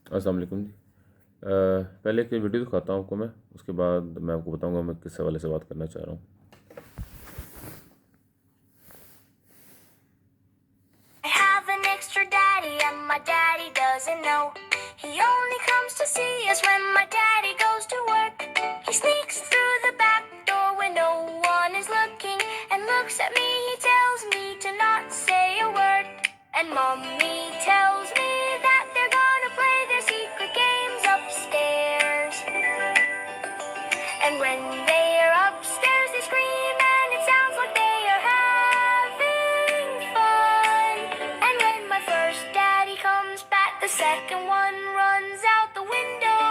अस्सलाम वालेकुम जी। पहले एक वीडियो दिखाता हूँ आपको मैं, उसके बाद मैं आपको बताऊँगा मैं किस हवाले से बात करना चाह रहा हूँ। I have an extra daddy and my daddy doesn't know. He only comes to see us when my daddy goes to work. He sneaks through the back door when no one is looking and looks at me. He tells me to not say a word. And mommy tells me that they're gonna play their secret games upstairs. And when they are upstairs, they scream, and it sounds like they are having fun. And when my first daddy comes back, the second one runs out the window.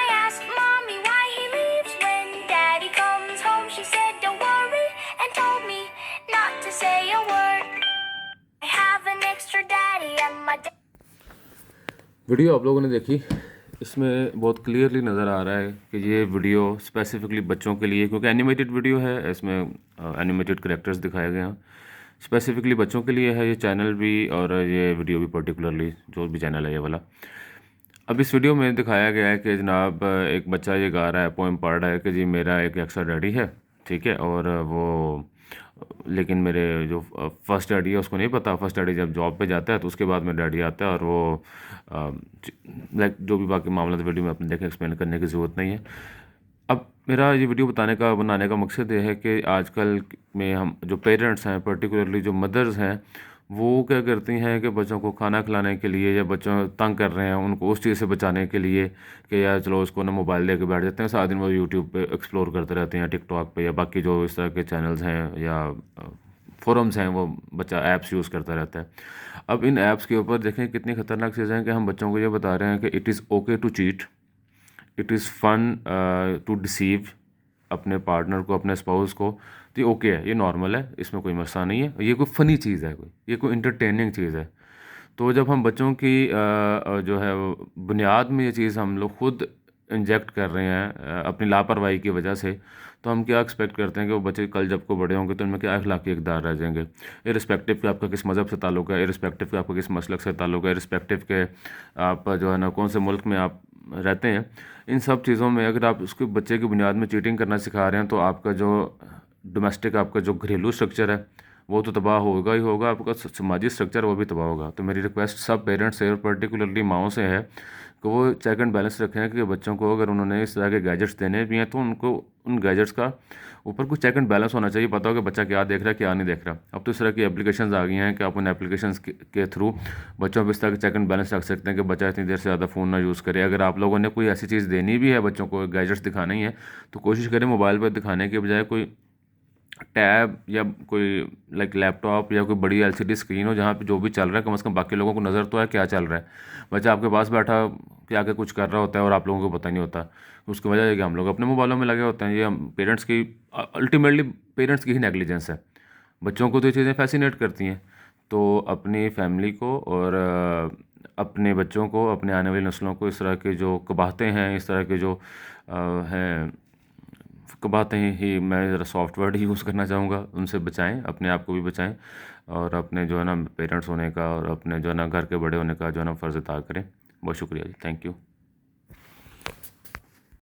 I asked mommy why he leaves when daddy comes home. She said, don't worry, and told me not to say a word. I have an extra daddy, and my video आप लोगों ने देखी, इसमें बहुत clearly नज़र आ रहा है कि ये वीडियो स्पेसिफिकली बच्चों के लिए, क्योंकि एनिमेटेड वीडियो है, इसमें एनिमेटेड करेक्टर्स दिखाए गए हैं। स्पेसिफिकली बच्चों के लिए है ये चैनल भी, और ये वीडियो भी पर्टिकुलरली जो भी चैनल है ये वाला। अब इस वीडियो में दिखाया गया है कि जनाब एक बच्चा ये गा रहा है, पोएम पढ़ रहा है कि जी मेरा एक एक्स्ट्रा डैडी है, ठीक है, और वो लेकिन मेरे जो फर्स्ट डैडी है उसको नहीं पता। फर्स्ट डैडी जब जॉब पे जाता है तो उसके बाद मेरा डैडी आता है, और वो लाइक जो भी बाकी मामला था वीडियो में अपने देखे, एक्सप्लेन करने की ज़रूरत नहीं है। अब मेरा ये वीडियो बनाने का मकसद ये है कि आजकल में हम जो पेरेंट्स हैं, पर्टिकुलरली जो मदर्स हैं, वो क्या करती हैं कि बच्चों को खाना खिलाने के लिए या बच्चों तंग कर रहे हैं उनको उस चीज़ से बचाने के लिए कि यार चलो उसको ना मोबाइल लेके बैठ जाते हैं, सारा दिन वो यूट्यूब पे एक्सप्लोर करते रहते हैं, टिकटॉक पे या बाकी जो इस तरह के चैनल्स हैं या फोरम्स हैं, वो बच्चा ऐप्स यूज़ करता रहता है। अब इन ऐप्स के ऊपर देखें कितनी ख़तरनाक चीज़ें हैं कि हम बच्चों को ये बता रहे हैं कि it is okay to cheat, it is fun to deceive अपने पार्टनर को, अपने स्पाउस को। तो ये ओके है, ये नॉर्मल है, इसमें कोई मसला नहीं है, ये कोई फ़नी चीज़ है, ये कोई इंटरटेनिंग चीज़ है। तो जब हम बच्चों की जो है वो बुनियाद में ये चीज़ हम लोग खुद इंजेक्ट कर रहे हैं अपनी लापरवाही की वजह से, तो हम क्या एक्सपेक्ट करते हैं कि वो बच्चे कल जब को बड़े होंगे तो उनमें क्या अखलाकी इक़दार रह जाएंगे, इर्रिस्पेक्टिव कि आपका किस मज़हब से ताल्लुक़ है, इर्रिस्पेक्टिव कि आपका किस मसलक से ताल्लुक़ है, इर्रिस्पेक्टिव के आप जो है ना कौन से मुल्क में आप रहते हैं। इन सब चीज़ों में अगर आप उसके बच्चे की बुनियाद में चीटिंग करना सिखा रहे हैं तो आपका जो डोमेस्टिक, आपका जो घरेलू स्ट्रक्चर है वो तो तबाह होगा ही होगा, आपका समाजी स्ट्रक्चर वो भी तबाह होगा। तो मेरी रिक्वेस्ट सब पेरेंट्स से और पर्टिकुलरली माओं से है कि वो चेक एंड बैलेंस रखें कि बच्चों को अगर उन्होंने इस तरह के गैजेट्स देने भी हैं तो उनको उन गैजेट्स का ऊपर कुछ चेक एंड बैलेंस होना चाहिए, पता हो कि बच्चा क्या देख रहा है क्या नहीं देख रहा। अब तो इस तरह की एप्लीकेशंस आ गई हैं कि आप उन एप्लीकेशंस के थ्रू बच्चों पर इस तरह के चेक एंड बैलेंस रख सकते हैं कि बच्चा इतनी देर से ज़्यादा फ़ोन ना यूज़ करे। अगर आप लोगों ने कोई ऐसी चीज़ देनी भी है बच्चों को, गैजेट्स दिखाना ही है, तो कोशिश करें मोबाइल पर दिखाने के बजाय कोई टैब या कोई लाइक लैपटॉप या कोई बड़ी एलसीडी स्क्रीन हो जहाँ पे जो भी चल रहा है कम से कम बाकी लोगों को नज़र तो है क्या चल रहा है। बच्चा आपके पास बैठा कि आके कुछ कर रहा होता है और आप लोगों को पता नहीं होता, उसकी वजह है कि हम लोग अपने मोबाइलों में लगे होते हैं। ये हम पेरेंट्स की अल्टीमेटली पेरेंट्स की ही नेग्लिजेंस है। बच्चों को तो ये चीज़ें फैसिनेट करती हैं। तो अपनी फैमिली को और अपने बच्चों को, अपने आने वाली नस्लों को इस तरह के जो कबाहतें हैं, इस तरह के जो हैं कबाहतें ही, मैं ज़रा सॉफ्ट वर्ड ही यूज़ करना चाहूँगा, उनसे बचाएँ, अपने आप को भी बचाएँ और अपने जो है ना पेरेंट्स होने का और अपने जो है ना घर के बड़े होने का जो है ना फ़र्ज़ अदा करें। बहुत शुक्रिया जी, थैंक यू।